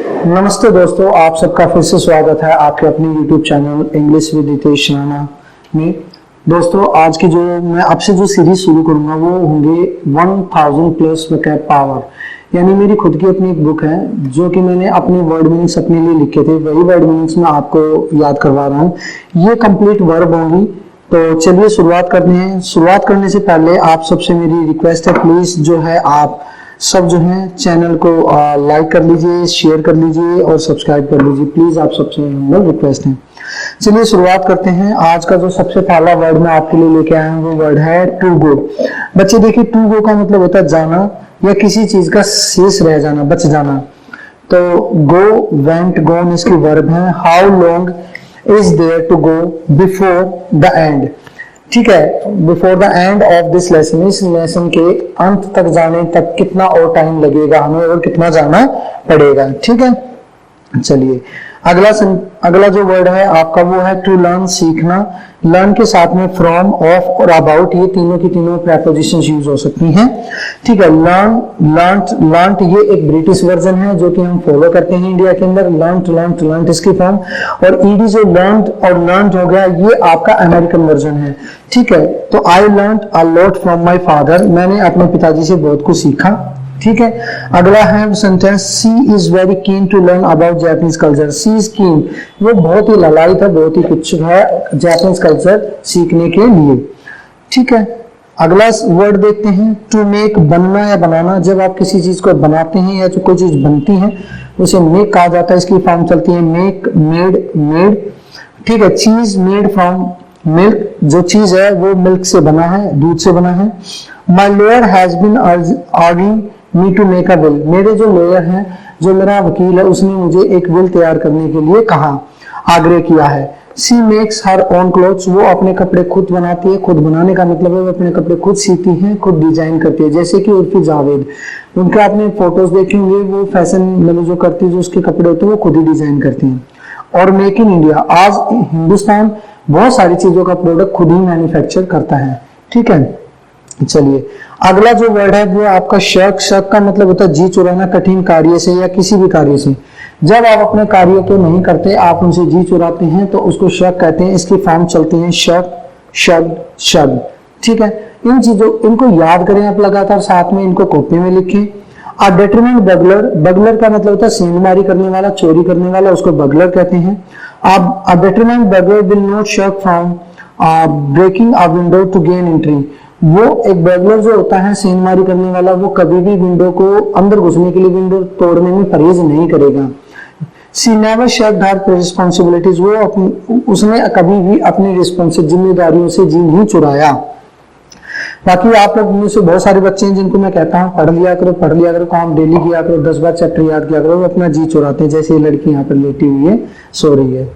नमस्ते दोस्तों, आप सबका फिर से स्वागत है आपके अपने YouTube channel English with Hitesh Rana में। दोस्तों, आज की जो मैं आपसे जो सीरीज शुरू करूंगा वो होंगे 1000 प्लस वोकैब पावर, यानी मेरी खुद की अपनी एक बुक है जो कि मैंने अपने वर्ड मीनिंग्स अपने लिए लिखे थे। वही वर्ड मीनिंग्स मैं आपको याद करवा रहा हूँ। ये कंप्लीट वर्ब होंगी। तो चलिए शुरुआत करते हैं। शुरुआत करने से पहले आप सबसे मेरी रिक्वेस्ट है, प्लीज जो है आप सब जो है चैनल को लाइक कर लीजिए, शेयर कर लीजिए और सब्सक्राइब कर लीजिए। प्लीज आप सबसे हम्बल रिक्वेस्ट है। चलिए शुरुआत करते हैं। आज का जो सबसे पहला वर्ड मैं आपके लिए लेके आया हूँ वो वर्ड है टू गो। बच्चे देखिए, टू गो का मतलब होता है जाना या किसी चीज का शेष रह जाना, बच जाना। तो गो, वेंट, गोन इसकी वर्ब है। How long is there to go before the end. ठीक है, before the end of this lesson, इस लेसन के अंत तक जाने तक कितना और टाइम लगेगा हमें और कितना जाना पड़ेगा। ठीक है, चलिए अगला जो वर्ड है आपका वो है टू लर्न, सीखना। लर्न के साथ में फ्रॉम, ऑफ और अबाउट, ये तीनों की तीनों प्रेपोजिशंस यूज हो सकती हैं। ठीक है, लर्न, लर्नट, लर्नट ये एक ब्रिटिश वर्जन है जो कि हम फॉलो करते हैं इंडिया के अंदर। लर्नट, लर्नट, लर्नट इसकी फॉर्म। और ईडी जो लर्नड और लर्नड हो गया ये आपका अमेरिकन वर्जन है। ठीक है, तो I learned a lot from my father, मैंने अपने पिताजी से बहुत कुछ सीखा। ठीक है, अगला है sentence she is very keen to learn about Japanese culture. She is keen, वो बहुत ही लालायित है, बहुत ही इच्छुक है जापानीज कल्चर सीखने के लिए। ठीक है, अगला वर्ड देखते हैं टू मेक, बनना या बनाना। जब आप किसी चीज को बनाते हैं या जो कोई चीज बनती है उसे मेक कहा जाता है। इसकी फॉर्म चलती है मेक, मेड, मेड। ठीक है, चीज मेड फ्रॉम मिल्क, जो चीज है वो मिल्क से बना है, दूध से बना है। My lawyer has been urging me to make a will, मेरे जो लॉयर हैं, जो मेरा वकील है, उसने मुझे एक विल तैयार करने के लिए कहा, आग्रह किया है। सी मेक्स हर ओन क्लोथ्स, वो अपने कपड़े खुद बनाती है। खुद बनाने का मतलब है वो अपने कपड़े खुद सीती हैं, खुद डिजाइन करती है। जैसे कि उर्फी जावेद, उनके आपने फोटोज देखे होंगे, वो फैशन मतलब जो करती है, जो उसके कपड़े होते हैं वो खुद ही डिजाइन करती हैं। और मेक इन इंडिया, आज हिंदुस्तान बहुत सारी चीजों का प्रोडक्ट खुद ही मैन्युफैक्चर करता है। ठीक है, चलिए अगला जो वर्ड है वो आपका शक। शक का मतलब होता है जी चुराना, कठिन कार्य से या किसी भी कार्य से। जब आप अपने कार्य को नहीं करते, आप उनसे जी चुराते हैं तो उसको शक कहते हैं। इसकी फॉर्म चलती है शक, शब्द, शब्द। ठीक है, इन चीजों इनको याद करें आप लगातार, साथ में इनको कॉपी में लिखें। अ डिटरमाइंड बगलर, बगलर का मतलब होता है सेंधमारी करने वाला, चोरी करने वाला, उसको बगलर कहते हैं। अब a determined burglar will not shirk from breaking a window to gain entry. वो एक बर्गलर जो होता है, सेंधमारी करने वाला, वो कभी भी विंडो को अंदर घुसने के लिए, विंडो तोड़ने में परहेज नहीं करेगा। सी नेवर शेक्ड हर रिस्पॉन्सिबिलिटीज, वो उसने कभी भी अपनी जिम्मेदारियों से जी नहीं चुराया। बाकी आप लोग में से बहुत सारे बच्चे हैं जिनको मैं कहता हूँ पढ़ लिया करो, काम डेली किया करो, 10 बार चैप्टर याद किया करो, वो अपना जी चुराते हैं। जैसे ये लड़की यहाँ पर लेटी हुई है, सो रही है।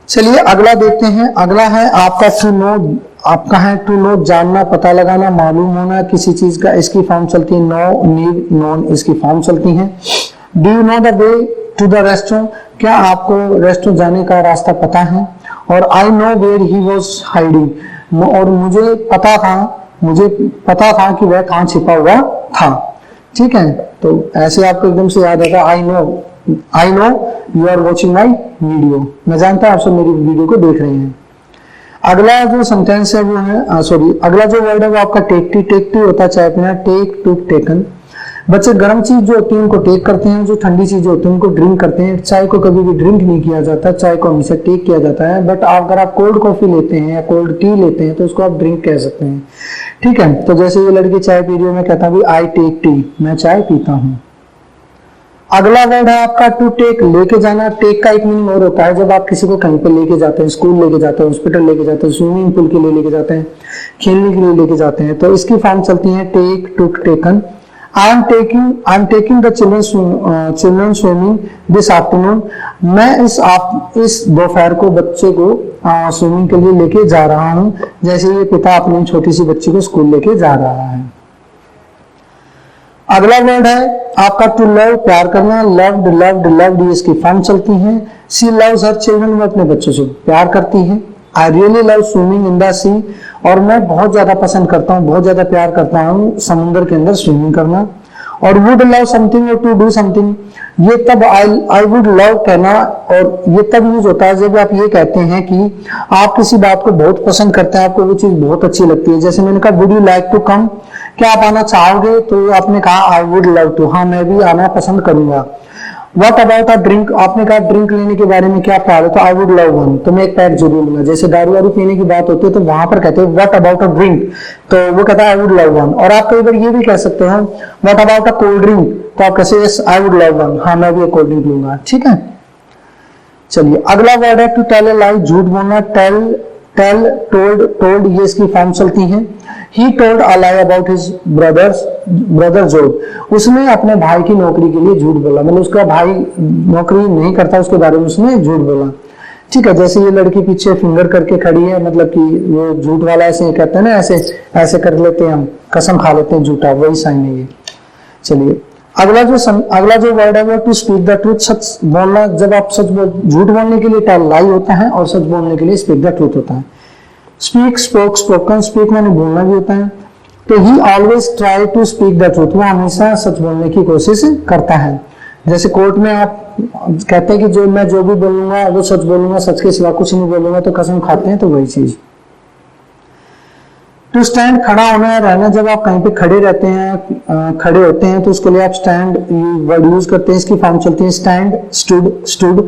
चलिए अगला देखते हैं। अगला है आपका टू नो। आपका है टू नो, जानना, पता लगाना, मालूम होना किसी चीज का। इसकी फॉर्म चलती है नो, नीड, नोन, इसकी फॉर्म चलती है। Do you know the way to the restaurant, क्या आपको रेस्टोरेंट जाने का रास्ता पता है। और I know where he was hiding, और मुझे पता था कि वह कहाँ छिपा हुआ था। ठीक है, तो ऐसे आपको एकदम से याद आएगा I know you are watching my video, मैं जानता हूं आप सब मेरी वीडियो को देख रहे हैं। अगला जो सेंटेंस है वो है अगला जो वर्ड है वो आपका टेकटी। टेकटी होता है चाय पीना, टेक, टुक, टेकन। बच्चे गर्म चीज जो होती है उनको टेक करते हैं, जो ठंडी चीजें होती है उनको ड्रिंक करते हैं। चाय को कभी भी ड्रिंक नहीं किया जाता, चाय को हमेशा टेक किया जाता है। बट अगर आप कोल्ड कॉफी लेते हैं या कोल्ड टी लेते हैं तो उसको आप ड्रिंक कह सकते हैं। ठीक है, तो जैसे ये लड़की चाय पी रही है, मैं कहता हूँ आई टेक टी, मैं चाय पीता हूँ। अगला वर्ड है आपका टू टेक, लेके जाना। टेक का एक मीनिंग और होता है जब आप किसी को कहीं पे लेके जाते हैं, स्कूल लेके जाते हैं, हॉस्पिटल लेके जाते हैं, स्विमिंग पूल के लिए लेके जाते हैं, खेलने के लिए लेके जाते हैं, तो इसकी फॉर्म चलती है take, took, taken. I am taking the children swimming this afternoon, मैं इस दोपहर को बच्चे को स्विमिंग के लिए लेके जा रहा हूँ। जैसे ये पिता अपनी छोटी सी बच्ची को स्कूल लेके जा रहा है। अगला वर्ड है आपका टू लव, प्यार करना। लव्ड, लव्ड, लव्ड इसकी फॉर्म चलती है। सी लव्स हर चिल्ड्रन, वो अपने बच्चों से प्यार करती है। I really love swimming in the sea, और मैं बहुत ज्यादा पसंद करता हूँ, बहुत ज्यादा प्यार करता हूँ समुद्र के अंदर स्विमिंग करना। और वुड लव समथिंग और टू डू समथिंग, ये तब आई वुड लव कहना, और ये तब यूज होता है जब आप ये कहते हैं कि आप किसी बात को बहुत पसंद करते हैं, आपको वो चीज बहुत अच्छी लगती है। जैसे मैंने कहा would you like to come, क्या आप आना चाहोगे, तो आपने कहा आई वुड लव टू, हाँ मैं भी आना पसंद करूंगा। व्हाट अबाउट अ ड्रिंक, आपने कहा ड्रिंक लेने के बारे में क्या ख्याल है, तो आई वुड लव वन, तो मैं एक पैक जरूर लूंगा। जैसे दारू वारू पीने की बात होती है तो वहां पर कहते हैं व्हाट अबाउट अ ड्रिंक, तो वो कहता है आई वुड लव वन। और आप कई बार ये भी कह सकते हो what about a cold drink, तो आप कैसे yes I would love one, हाँ मैं भी एक कोल्ड ड्रिंक लूंगा, ठीक है। चलिए अगला वर्ड है टू टेल अ लाई, झूठ बोलना। टेल, टोल्ड, ये इसकी फॉर्म चलती हैं। He told a lie about his brother job, उसने अपने भाई की नौकरी के लिए झूठ बोला, मतलब उसका भाई नौकरी नहीं करता उसके बारे में उसने झूठ बोला, ठीक है। जैसे ये लड़की पीछे फिंगर करके खड़ी है, मतलब कि वो झूठ वाला ऐसे कहते हैं ना, ऐसे ऐसे कर लेते हैं हम, कसम खा लेते हैं झूठा, वही साइन है ये। चलिए अगला जो वर्ड है वो टू स्पीक द ट्रूथ, सच बोलना। जब आप झूठ बोलने के लिए टेल लाई होता है और सच बोलने के लिए स्पीक द ट्रूथ होता है। स्पीक, स्पोक, स्पोकन, स्पीक मैंने बोलना भी होता है। तो he always try to speak the truth, वो हमेशा सच बोलने की कोशिश करता है। जैसे कोर्ट में आप कहते हैं कि मैं जो भी बोलूंगा वो सच बोलूंगा, सच के सिवा कुछ नहीं बोलूंगा, तो कसम खाते हैं, तो वही चीज। टू स्टैंड, खड़ा होना है, रहना। जब आप कहीं पे खड़े रहते हैं, खड़े होते हैं, तो उसके लिए आप स्टैंड वर्ड यूज करते हैं, इसकी फॉर्म चलती है stand, stood.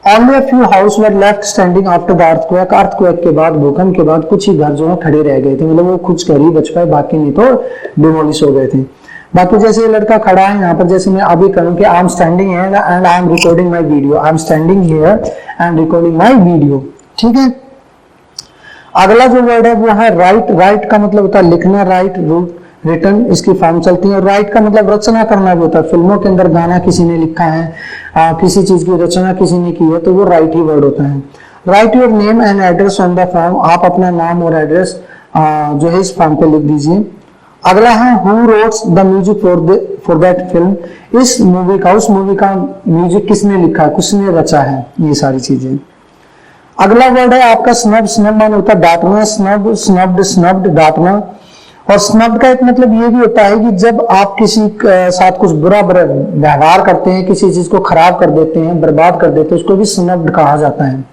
Only a few house were left standing after the earthquake, earthquake के बाद, भूकंप के बाद कुछ ही घर जो है खड़े रह गए थे, मतलब वो कुछ घर ही बच पाए, बाकी नहीं तो डिमोलिश हो गए थे। बाकी जैसे ये लड़का खड़ा है यहाँ पर, जैसे मैं अभी करूँ कि I am standing here and I am recording my video, I am standing here and recording my video, ठीक है। अगला जो वर्ड है वो है राइट। राइट का मतलब होता है लिखना, राइट, रिटन, इसकी फॉर्म चलती है। और राइट का मतलब रचना करना भी होता है। फिल्मों के अंदर गाना किसी ने लिखा है, किसी चीज की रचना किसी ने की है, तो वो राइट ही वर्ड होता है। Right your name and address on the form, आप अपना नाम और एड्रेस जो है इस फॉर्म पे लिख दीजिए। अगला है who wrote the music for that film, इस मूवी का, उस मूवी का म्यूजिक किसने लिखा है, किसने रचा है, ये सारी चीजें। अगला वर्ड है आपका स्नब। स्नब मान होता है डांटना, स्नब, स्नब्ड, स्नब्ड, डांटना। और स्नब्ड का एक मतलब ये भी होता है कि जब आप किसी के साथ कुछ बुरा व्यवहार करते हैं, किसी चीज को खराब कर देते हैं, बर्बाद कर देते हैं, उसको भी स्नब्ड कहा जाता है।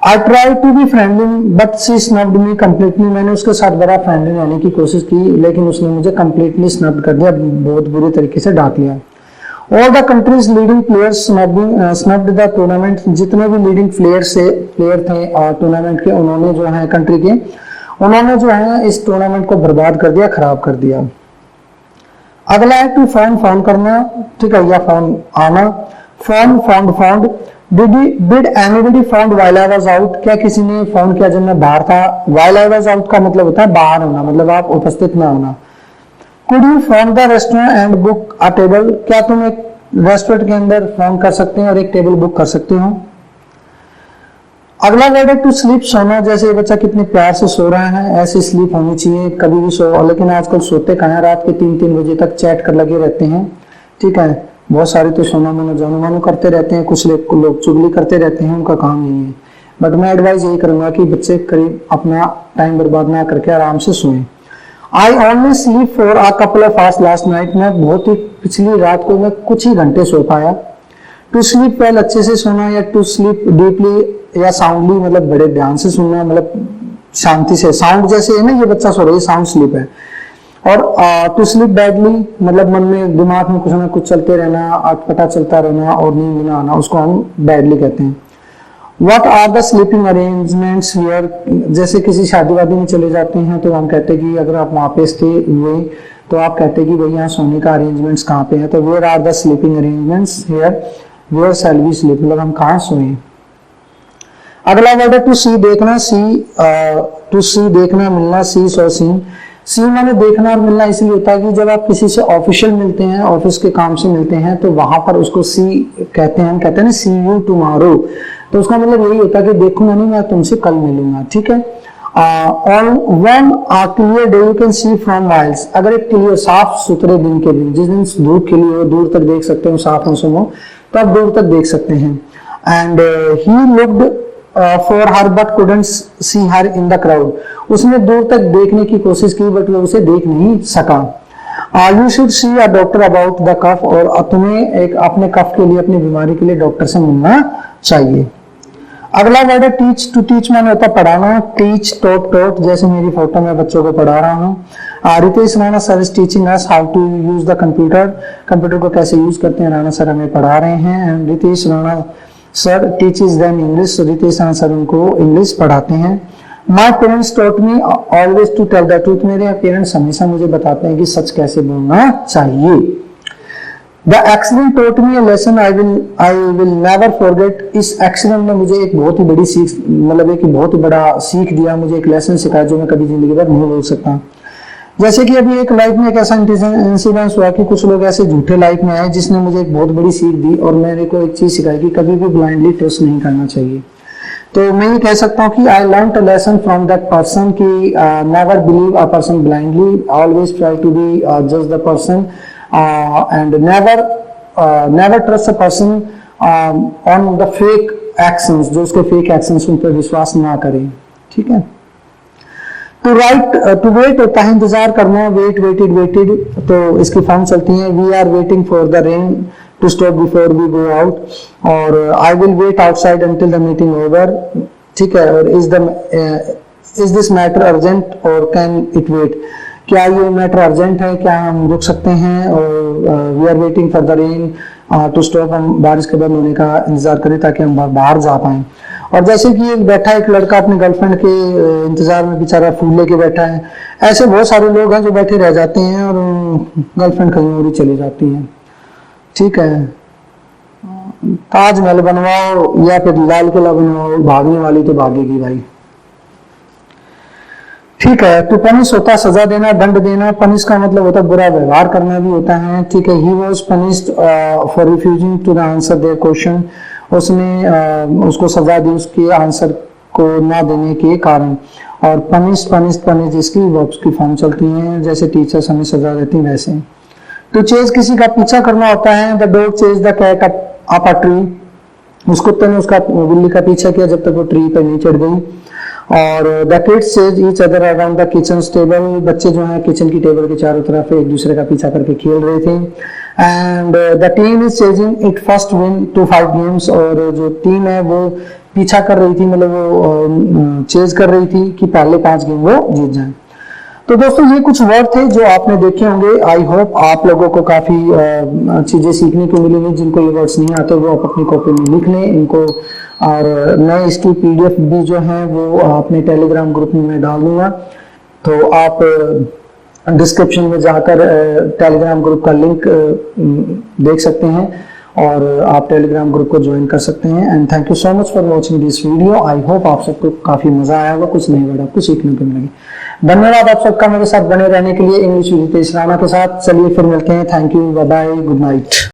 I try to be friendly but she snubbed me completely, मैंने उसके साथ बड़ा फ्रेंडली रहने की कोशिश की, लेकिन उसने मुझे कंप्लीटली स्नब्ड कर दिया, बहुत बुरी तरीके से डांट लिया। All the country's leading players snubbed the tournament, जितने भी लीडिंग प्लेयर थे टूर्नामेंट के, उन्होंने जो है कंट्री के, उन्होंने जो है इस टूर्नामेंट को बर्बाद कर दिया, खराब कर दिया। अगला है टू फाउंड करना, ठीक है, या फाउंड आना। Found did anybody found while I was out, क्या किसी ने फाउंड किया जब मैं बाहर था। व्हाइल आई वाज आउट का मतलब होता है बाहर होना, मतलब आप उपस्थित न होना। Could you phone the restaurant and book a table, क्या तुम एक रेस्टोरेंट के अंदर फोन कर सकते हैं और एक टेबल बुक कर सकते हो। अगला वर्ड है टू स्लीप, सोना। जैसे ये बच्चा कितने प्यार से सो रहा है, ऐसी स्लीप होनी चाहिए, कभी भी सो। लेकिन आजकल सोते कहाँ हैं, रात के 3-3 बजे तक चैट कर लगे रहते हैं, ठीक है। बहुत सारे तो सोना मानो जानो मानो करते रहते हैं, कुछ लोग चुगली करते रहते हैं, उनका काम नहीं है। बट मैं एडवाइस यही करूंगा कि बच्चे करीब अपना टाइम बर्बाद ना करके आराम से सोएं। I only sleep for a couple of hours last night, मैं बहुत ही पिछली रात को मैं कुछ ही घंटे सो पाया। टू स्लीप वेल, अच्छे से सोना, या टू स्लीप डीपली या साउंडली, मतलब बड़े ध्यान से सुनना, मतलब शांति से। साउंड जैसे है ना, ये बच्चा सो रहा है, साउंड स्लीप है। और टू स्लीप बैडली, मतलब मन में दिमाग में कुछ ना कुछ चलते रहना, अटपटा चलता रहना और नींद न आना, उसको हम बैडली कहते हैं। What are the sleeping arrangements here? जैसे किसी शादी वादी में चले जाते हैं तो हम कहते हैं कि अगर आप वहां पे स्टे हुए तो आप कहते हैं कि भाई यहाँ सोने का अरेंजमेंट्स कहाँ पे है, तो where are the sleeping arrangements here? Where shall we sleep? मतलब हम कहाँ सोएं। अगला वर्ड है टू सी, देखना। टू सी देखना, मिलना, सी सो सीन। सी माने देखना और मिलना इसलिए होता है कि जब आप किसी से ऑफिशियल मिलते हैं, ऑफिस के काम से मिलते हैं, तो वहां पर उसको सी कहते हैं, हम कहते हैं ना सी यू टुमारो, तो उसका मतलब यही होता है कि देखूंगा नहीं, मैं तुमसे कल मिलूंगा, ठीक है। On one clear day you can see from miles, अगर एक क्लियर साफ सुथरे दिन के दिन, जिस दिन धूप खिली हो, दूर तक देख सकते हो, साफ मौसम हो, तो आप दूर तक देख सकते हैं। And he looked for her but couldn't see her in the crowd, उसने दूर तक देखने की कोशिश की बट वो उसे देख नहीं सका। You should see a doctor about the cough, और तुम्हें एक अपने कफ के लिए, अपनी बीमारी के लिए डॉक्टर से मिलना चाहिए। अगला वर्ड है टीच। टू टीच माने होता है पढ़ाना, टीच टॉट टॉट, जैसे मेरी फोटो में बच्चों को पढ़ा रहा हूँ। Ritesh Rana sir is teaching us how to use the computer, computer को कैसे यूज करते हैं राणा सर हमें पढ़ा रहे हैं। And Ritesh Rana sir teaches them English, Ritesh Rana sir उनको इंग्लिश पढ़ाते हैं। My parents taught me always to tell the truth, मेरे पेरेंट्स हमेशा मुझे बताते हैं कि सच कैसे बोलना चाहिए। The accident taught me a lesson I will never forget, इस एक्सीडेंट ने मुझे एक बहुत ही बड़ी सीख, मतलब एक बहुत ही बड़ा सीख दिया, मुझे एक लेसन सिखाया जो मैं कभी जिंदगी भर नहीं भूल सकता। जैसे कि अभी एक लाइफ में एक ऐसा इंसिडेंस हुआ कि कुछ लोग ऐसे झूठे लाइफ में आए जिसने मुझे एक बहुत बड़ी सीख दी और मेरे को एक चीज सिखाई कि कभी भी ब्लाइंडली ट्रस्ट नहीं करना चाहिए। तो मैं ये कह सकता हूँ कि I learn a lesson from that person कि never believe a person blindly, always try to be जज the person and never trust a person on the fake actions, जो उसके फेक एक्शंस उन पर विश्वास ना करें। ठीक है। टू राइट, टू वेट होता है इंतजार करना, वेट वेटेड वेटेड, तो इसकी फॉर्म चलती है we are waiting for the rain to stop before we go out, और I will wait outside until the meeting over. ठीक है। और is this matter urgent or can it wait, क्या ये मैटर अर्जेंट है, क्या हम रुक सकते हैं। और we are waiting for the rain to stop, हम बारिश के बंद होने का इंतजार करें ताकि हम बाहर जा पाएं। और जैसे कि एक बैठा एक लड़का अपने गर्लफ्रेंड के इंतजार में बेचारा फूल लेके बैठा है, ऐसे बहुत सारे लोग हैं जो बैठे रह जाते हैं और गर्लफ्रेंड कहीं और ही चली जाती है। ठीक है। ताजमहल बनवाओ या फिर लाल किला बनवाओ, भागने वाली तो भागेगी भाई। ठीक है। टू पनिश होता है सजा देना, दंड देना। पनिश का मतलब होता है बुरा व्यवहार करना भी होता है। ठीक है। He was punished for refusing to the answer their question, उसने उसको सजा दी उसके आंसर को ना देने के कारण। और पनिश पनिश पनिश इसकी वर्ब्स की फॉर्म चलती हैं, जैसे टीचर्स हमें सजा देती हैं वैसे। टू चेज किसी का पीछा करना होता है, the dog chase the cat up a tree, उस कुत्ते ने उसका बिल्ली का पीछा किया जब तक वो ट्री पर नहीं चढ़ गई। और the kids chase each other around the kitchen table, बच्चे जो है किचन की टेबल के चारों तरफ एक दूसरे का पीछा करके खेल रहे थे। And the team is chasing it first win to 5 games, और जो टीम है वो पीछा कर रही थी, मतलब वो चेज कर रही थी कि पहले 5 गेम वो जीत जाए। तो दोस्तों ये कुछ वर्ड थे जो आपने देखे होंगे। आई होप आप लोगों को काफी चीजें सीखने को मिलेंगी। जिनको ये वर्ड्स नहीं आते वो आप अपनी कॉपी में लिख लें इनको, और मैं इसकी पीडीएफ भी जो है वो अपने टेलीग्राम ग्रुप में मैं डाल दूंगा, तो आप डिस्क्रिप्शन में जाकर टेलीग्राम ग्रुप का लिंक देख सकते हैं और आप टेलीग्राम ग्रुप को ज्वाइन कर सकते हैं। And thank you so much for watching this video. I hope आप सबको काफी मजा आया होगा, कुछ नए वर्ड आपको सीखने को मिलेंगे। धन्यवाद आप सबका मेरे साथ बने रहने के लिए इंग्लिश विद रितेश राणा के साथ। चलिए फिर मिलते हैं। Thank you, bye bye, good night.